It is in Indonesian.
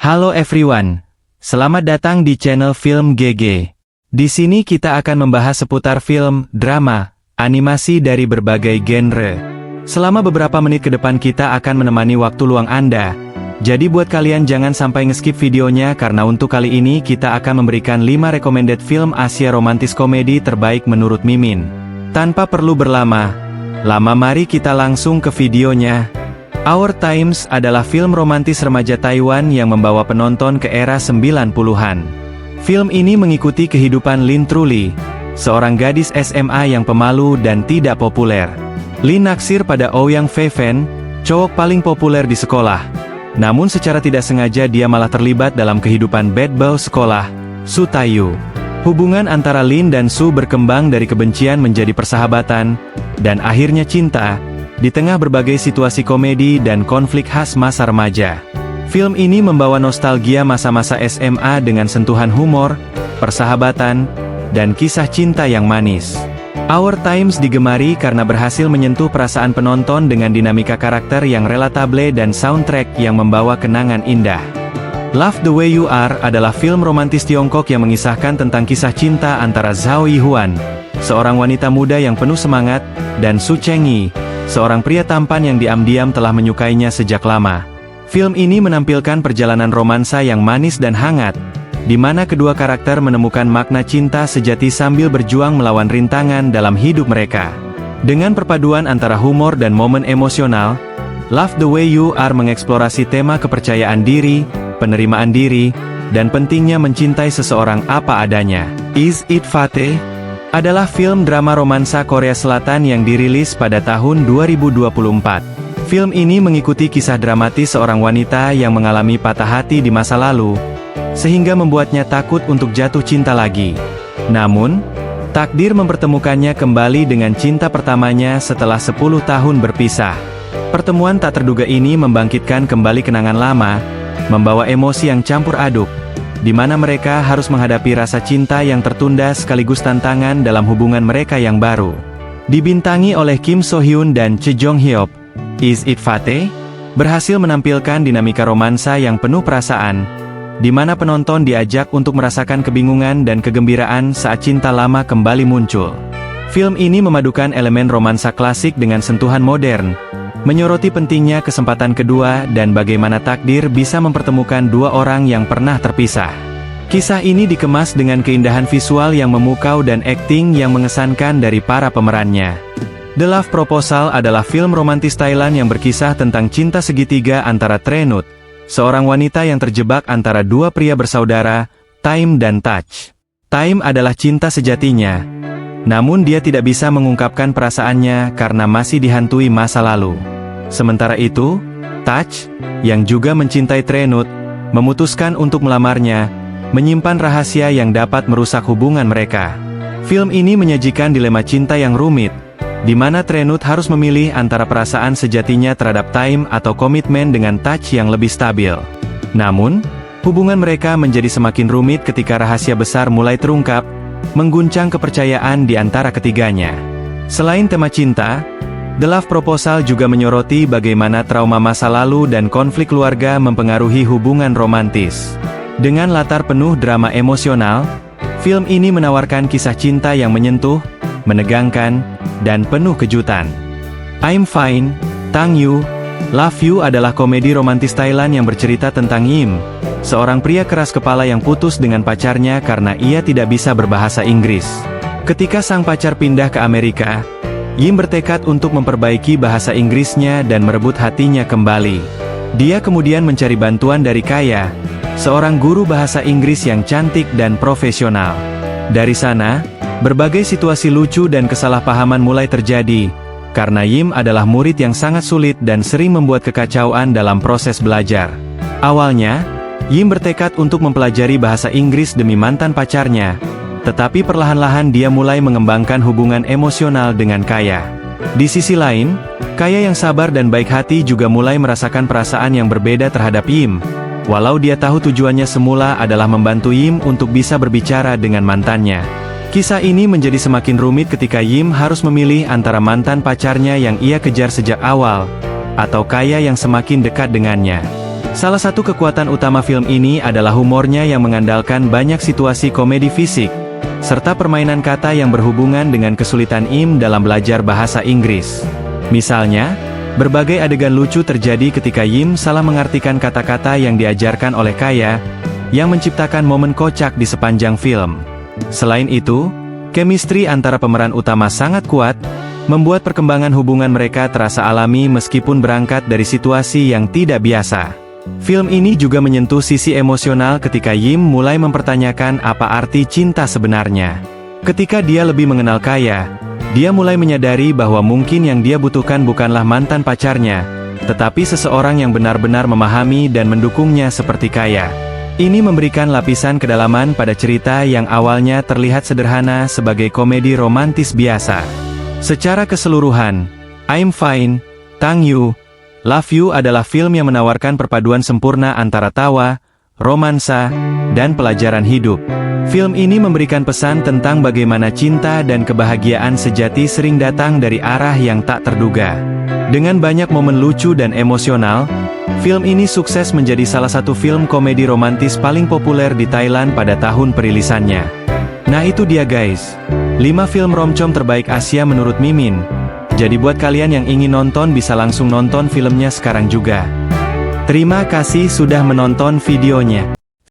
Halo everyone, selamat datang di channel Film GG. Di sini kita akan membahas seputar film, drama, animasi dari berbagai genre. Selama beberapa menit ke depan kita akan menemani waktu luang Anda. Jadi buat kalian jangan sampai nge-skip videonya karena untuk kali ini kita akan memberikan 5 recommended film Asia romantis komedi terbaik menurut Mimin. Tanpa perlu berlama-lama mari kita langsung ke videonya. Our Times adalah film romantis remaja Taiwan yang membawa penonton ke era 90-an. Film ini mengikuti kehidupan Lin Truly, seorang gadis SMA yang pemalu dan tidak populer. Lin naksir pada Ouyang Feifen, cowok paling populer di sekolah. Namun secara tidak sengaja dia malah terlibat dalam kehidupan bad boy sekolah, Su Taeyu. Hubungan antara Lin dan Su berkembang dari kebencian menjadi persahabatan, dan akhirnya cinta, di tengah berbagai situasi komedi dan konflik khas masa remaja. Film ini membawa nostalgia masa-masa SMA dengan sentuhan humor, persahabatan, dan kisah cinta yang manis. Our Times digemari karena berhasil menyentuh perasaan penonton dengan dinamika karakter yang relatable dan soundtrack yang membawa kenangan indah. Love the Way You Are adalah film romantis Tiongkok yang mengisahkan tentang kisah cinta antara Zhao Yihuan, seorang wanita muda yang penuh semangat, dan Su Chengyi, seorang pria tampan yang diam-diam telah menyukainya sejak lama. Film ini menampilkan perjalanan romansa yang manis dan hangat, di mana kedua karakter menemukan makna cinta sejati sambil berjuang melawan rintangan dalam hidup mereka. Dengan perpaduan antara humor dan momen emosional, Love the Way You Are mengeksplorasi tema kepercayaan diri, penerimaan diri, dan pentingnya mencintai seseorang apa adanya. Is It Fate? Adalah film drama romansa Korea Selatan yang dirilis pada tahun 2024. Film ini mengikuti kisah dramatis seorang wanita yang mengalami patah hati di masa lalu, sehingga membuatnya takut untuk jatuh cinta lagi. Namun, takdir mempertemukannya kembali dengan cinta pertamanya setelah 10 tahun berpisah. Pertemuan tak terduga ini membangkitkan kembali kenangan lama, membawa emosi yang campur aduk, di mana mereka harus menghadapi rasa cinta yang tertunda sekaligus tantangan dalam hubungan mereka yang baru. Dibintangi oleh Kim So Hyun dan Choi Jong Hyuk, Is It Fate? Berhasil menampilkan dinamika romansa yang penuh perasaan, di mana penonton diajak untuk merasakan kebingungan dan kegembiraan saat cinta lama kembali muncul. Film ini memadukan elemen romansa klasik dengan sentuhan modern, menyoroti pentingnya kesempatan kedua dan bagaimana takdir bisa mempertemukan dua orang yang pernah terpisah. Kisah ini dikemas dengan keindahan visual yang memukau dan akting yang mengesankan dari para pemerannya. The Love Proposal adalah film romantis Thailand yang berkisah tentang cinta segitiga antara Trenut, seorang wanita yang terjebak antara dua pria bersaudara, Taim dan Touch. Taim adalah cinta sejatinya, namun dia tidak bisa mengungkapkan perasaannya karena masih dihantui masa lalu. Sementara itu, Touch, yang juga mencintai Trenut, memutuskan untuk melamarnya, menyimpan rahasia yang dapat merusak hubungan mereka. Film ini menyajikan dilema cinta yang rumit, di mana Trenut harus memilih antara perasaan sejatinya terhadap Taim atau komitmen dengan Touch yang lebih stabil. Namun, hubungan mereka menjadi semakin rumit ketika rahasia besar mulai terungkap, mengguncang kepercayaan di antara ketiganya. Selain tema cinta, The Love Proposal juga menyoroti bagaimana trauma masa lalu dan konflik keluarga mempengaruhi hubungan romantis. Dengan latar penuh drama emosional, film ini menawarkan kisah cinta yang menyentuh, menegangkan, dan penuh kejutan. I'm Fine, Tang You, Love You adalah komedi romantis Thailand yang bercerita tentang Yim, seorang pria keras kepala yang putus dengan pacarnya karena ia tidak bisa berbahasa Inggris. Ketika sang pacar pindah ke Amerika, Yim bertekad untuk memperbaiki bahasa Inggrisnya dan merebut hatinya kembali. Dia kemudian mencari bantuan dari Kaya, seorang guru bahasa Inggris yang cantik dan profesional. Dari sana, berbagai situasi lucu dan kesalahpahaman mulai terjadi, karena Yim adalah murid yang sangat sulit dan sering membuat kekacauan dalam proses belajar. Awalnya, Yim bertekad untuk mempelajari bahasa Inggris demi mantan pacarnya, tetapi perlahan-lahan dia mulai mengembangkan hubungan emosional dengan Kaya. Di sisi lain, Kaya yang sabar dan baik hati juga mulai merasakan perasaan yang berbeda terhadap Yim, walau dia tahu tujuannya semula adalah membantu Yim untuk bisa berbicara dengan mantannya. Kisah ini menjadi semakin rumit ketika Yim harus memilih antara mantan pacarnya yang ia kejar sejak awal, atau Kaya yang semakin dekat dengannya. Salah satu kekuatan utama film ini adalah humornya yang mengandalkan banyak situasi komedi fisik, serta permainan kata yang berhubungan dengan kesulitan Im dalam belajar bahasa Inggris. Misalnya, berbagai adegan lucu terjadi ketika Yim salah mengartikan kata-kata yang diajarkan oleh Kaya, yang menciptakan momen kocak di sepanjang film. Selain itu, chemistry antara pemeran utama sangat kuat, membuat perkembangan hubungan mereka terasa alami meskipun berangkat dari situasi yang tidak biasa. Film ini juga menyentuh sisi emosional ketika Yim mulai mempertanyakan apa arti cinta sebenarnya. Ketika dia lebih mengenal Kaya, dia mulai menyadari bahwa mungkin yang dia butuhkan bukanlah mantan pacarnya, tetapi seseorang yang benar-benar memahami dan mendukungnya seperti Kaya. Ini memberikan lapisan kedalaman pada cerita yang awalnya terlihat sederhana sebagai komedi romantis biasa. Secara keseluruhan, I'm Fine, Tang You, Love You adalah film yang menawarkan perpaduan sempurna antara tawa, romansa, dan pelajaran hidup. Film ini memberikan pesan tentang bagaimana cinta dan kebahagiaan sejati sering datang dari arah yang tak terduga. Dengan banyak momen lucu dan emosional, film ini sukses menjadi salah satu film komedi romantis paling populer di Thailand pada tahun perilisannya. Nah itu dia guys, 5 film romcom terbaik Asia menurut Mimin. Jadi buat kalian yang ingin nonton bisa langsung nonton filmnya sekarang juga. Terima kasih sudah menonton videonya.